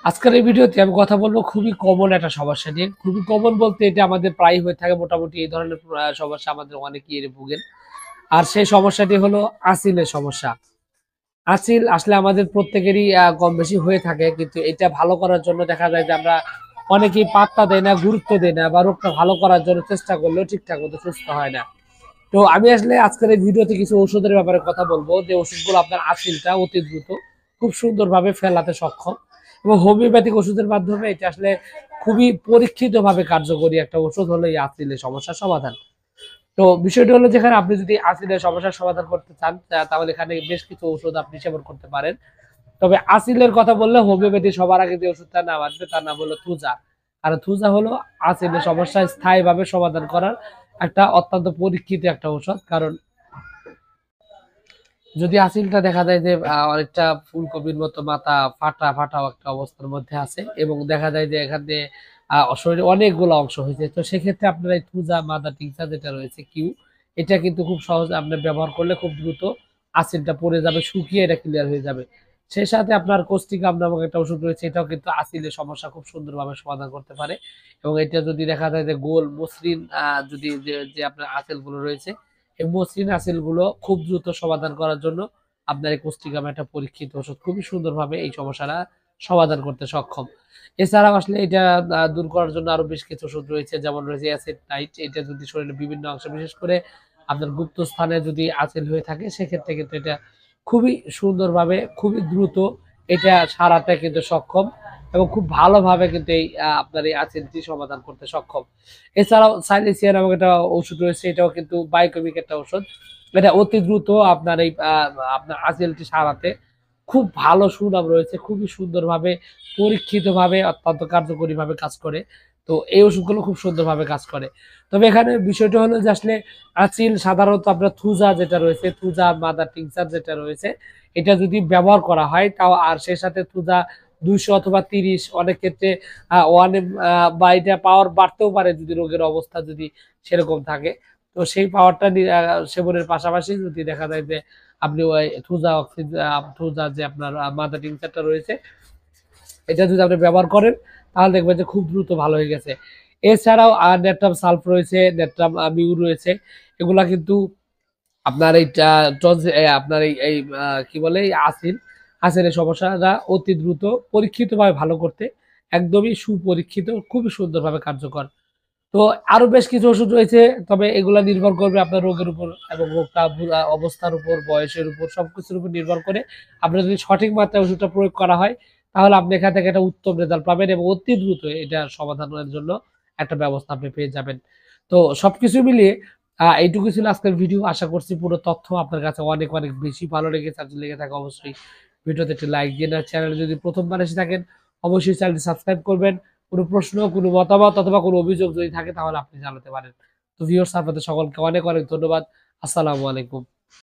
আজকের এই ভিডিওতে আমি কথা বলবো খুবই কমন একটা সমস্যা নিয়ে। খুবই কমন বলতে এটা আমাদের প্রায় হয়ে থাকে, মোটামুটি এই ধরনের সমস্যা আমাদের অনেকেই এর ভোগেন। আর সেই সমস্যাটি হলো আসিলের সমস্যা। আসিল আসলে আমাদের প্রত্যেকেরই কম বেশি হয়ে থাকে, কিন্তু এটা ভালো করার জন্য দেখা যায় যে আমরা অনেকেই পাত্তা দেয় না, গুরুত্ব দেয় না, বা রোগটা ভালো করার জন্য চেষ্টা করলেও ঠিকঠাক মতো সুস্থ হয় না। তো আমি আসলে আজকের এই ভিডিওতে কিছু ওষুধের ব্যাপারে কথা বলবো, যে ওষুধগুলো আপনার আসিলটা অতি দ্রুত খুব সুন্দরভাবে ফেলাতে সক্ষম, এবং হোমিওপ্যাথিক ওষুধের মাধ্যমে এটা আসলে খুবই পরীক্ষিতভাবে কার্যকরী একটা ওষুধ হলো এই আসিলের সমস্যার সমাধান। তো বিষয়টি হলো, যেখানে আপনি যদি আসিলের সমস্যার সমাধান করতে চান তাহলে এখানে বেশ কিছু ওষুধ আপনি সেবন করতে পারেন। তবে আসিলের কথা বললে হোমিওপ্যাথি সবার আগে যে ওষুধটার নাম আসবে তার নাম হলো থুজা। আর থুজা হলো আসিলের সমস্যা স্থায়ীভাবে সমাধান করার একটা অত্যন্ত পরীক্ষিত একটা ঔষধ। কারণ যদি আসিলটা দেখা যায় যে অনেকটা ফুলকপির মতো মাথা ফাটা ফাটা একটা অবস্থার মধ্যে আছে, এবং দেখা যায় যে এখানে শরীরে অনেকগুলো অংশ হয়েছে, তো সেক্ষেত্রে আপনার এই থুজা মাদা টিংসা যেটা রয়েছে কিউ, এটা কিন্তু খুব সহজে আপনি ব্যবহার করলে খুব দ্রুত আসিলটা পড়ে যাবে, শুকিয়ে এটা ক্লিয়ার হয়ে যাবে। সেই সাথে আপনার কোস্টিকাম নামক একটা ওষুধ রয়েছে, এটাও কিন্তু আসিলের সমস্যা খুব সুন্দরভাবে সমাধান করতে পারে। এবং এটা যদি দেখা যায় যে গোল মসৃণ যদি যে আপনার আসিল গুলো রয়েছে, এই মসৃণ আসিল গুলো খুব দ্রুত সমাধান করার জন্য আপনার এই কোস্টিকাম একটা পরীক্ষিত ওষুধ খুবই সুন্দরভাবে এই সমস্যাটা সমাধান করতে সক্ষম। এছাড়াও আসলে এটা দূর করার জন্য আরো বেশ কিছু ওষুধ রয়েছে, যেমন রয়েছে অ্যাসিড নাইট। এটা যদি শরীরের বিভিন্ন অংশ, বিশেষ করে আপনার গুপ্ত স্থানে যদি আঁচিল হয়ে থাকে, সেক্ষেত্রে কিন্তু এটা খুবই সুন্দরভাবে খুবই দ্রুত এটা সারাতে কিন্তু সক্ষম, এবং খুব ভালোভাবে কিন্তু এই আপনার এই আঁচিলটি সমাধান করতে সক্ষম। এছাড়াও সাইলেসিয়া নামক একটা ওষুধ রয়েছে, এটাও কিন্তু বায়োকেমিক একটা ওষুধ। এটা অতি দ্রুত আপনার এই আপনার আঁচিলটি সারাতে খুব ভালো সুনাম রয়েছে, খুবই সুন্দরভাবে পরীক্ষিতভাবে অত্যন্ত কার্যকরীভাবে কাজ করে। তো এই ওষুধগুলো খুব সুন্দরভাবে কাজ করে। তবে এখানে বিষয়টা হলো যে আসলে আঁচিল সাধারণত আপনার থুজা যেটা রয়েছে, থুজা মাদার টিংচার যেটা রয়েছে, এটা যদি ব্যবহার করা হয় তাও, আর সেই সাথে থুজা 200 অথবা 30, অনেক ক্ষেত্রে 1 বা এটা পাওয়ার বাড়তেও পারে যদি রোগের অবস্থা যদি সেরকম থাকে। তো সেই পাওয়ারটা সেবনের পাশাপাশি যদি দেখা যায় যে আপনি ওই থুজা থুজা যে আপনার মাদার টিংচারটা রয়েছে, এটা যদি আপনি ব্যবহার করেন তাহলে দেখবেন যে খুব দ্রুত ভালো হয়ে গেছে। এছাড়াও নেট্রাম সালফ রয়েছে, নেট্রাম মিউ রয়েছে। এগুলা কিন্তু আপনার এইটা আপনার এই কি বলে এই আসিলের সমস্যাটা অতি দ্রুত পরীক্ষিতভাবে ভালো করতে একদমই সুপরীক্ষিত, খুবই সুন্দরভাবে কার্যকর। তো আরো বেশ কিছু ওষুধ রয়েছে, তবে এগুলা নির্ভর করবে আপনার রোগের উপর, এবং রোগটা অবস্থার উপর, বয়সের উপর, সবকিছুর উপর নির্ভর করে। আপনার যদি সঠিক মাত্রায় ওষুধটা প্রয়োগ করা হয়, তাহলে আপনি এখান থেকে একটা উত্তম রেজাল্ট পাবেন, এবং অতি দ্রুত এটা সমাধানের জন্য একটা ব্যবস্থা আপনি পেয়ে যাবেন। তো সবকিছু মিলিয়ে এইটুকু ছিল আজকের ভিডিও। আশা করছি পুরো তথ্য আপনার কাছে অনেক অনেক বেশি ভালো লেগেছে। আর যদি লেগে থাকে অবশ্যই ভিডিওতে একটি লাইক দিন, আর চ্যানেলে যদি প্রথমবার এসে থাকেন অবশ্যই চ্যানেলটি সাবস্ক্রাইব করবেন। কোনো প্রশ্ন, কোনো মতামত অথবা কোনো অভিযোগ যদি থাকে তাহলে আপনি জানাতে পারেন। তো ভিউয়ার্স, আপনাদের সকলকে অনেক অনেক ধন্যবাদ। আসসালামু আলাইকুম।